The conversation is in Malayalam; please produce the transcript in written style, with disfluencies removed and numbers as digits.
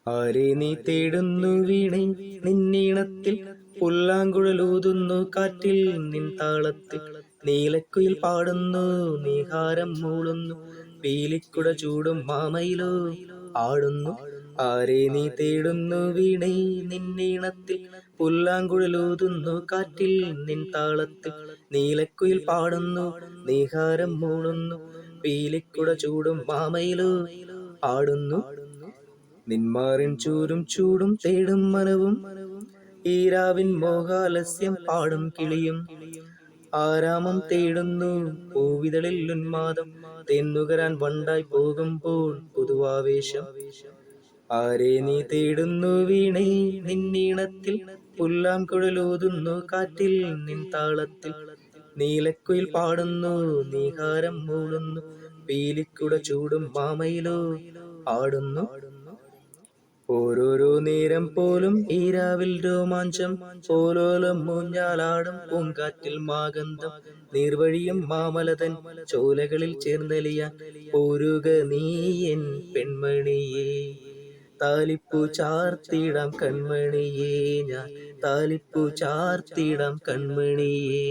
ആരെ നീ തേടുന്നു വീണേ നിന്നീണത്തിൽ, പുല്ലാങ്കുഴലൂതുന്നു കാറ്റിൽ നിൻ താളത്തിൽ, നീലക്കുയിൽ പാടുന്നു നീഹാരം മൂളുന്നു, പീലിക്കുട ചൂടും മാമയിലോ ആടുന്നു. ആരെ നീ തേടുന്നു വീണേ നിന്നീണത്തിൽ, പുല്ലാങ്കുഴലൂതുന്നു കാറ്റിൽ നിൻ താളത്തിൽ, നീലക്കുയിൽ പാടുന്നു നീഹാരം മൂളുന്നു, പീലിക്കുട ചൂടും മാമയിലോ ആടുന്നു. നിന്മാറിൻ ചൂരും ചൂടും തേടും മനവും, ഈരാവിൻ മോഹാലസ്യം പാടും കിളിയും, ആരാമം തേടുന്നു പൂവിതളിൽ ഉന്മാദം, തേന്നുകരാൻ വണ്ടായി പോകുമ്പോൾ പുതുവാവേശം. ആരെ നീ തേടുന്നു വീണേ നിന്നീണത്തിൽ, പുല്ലാങ്കുഴലൂതുന്നു കാറ്റിൽ നിൻ താളത്തിൽ, നീലക്കുയിൽ പാടുന്നു നീഹാരം മൂളുന്നു, പീലിക്കുട ചൂടും മാമയിലോ ആടുന്നു. ഓരോരോ നേരം പോലും ഈരാവിൽ രോമാഞ്ചം, പോലോലം മൂഞ്ഞാലാടും പൂങ്കാറ്റിൽ മാഗന്ധം, നീർവഴിയും മാമലതൻ ചോലകളിൽ ചേർന്നലിയാൻ പോരുക നീ എൻ പെൺമണിയേ. താലിപ്പൂ ചാർത്തിടാം കൺമണിയേ, ഞാൻ താലിപ്പൂ ചാർത്തിടാം കൺമണിയേ.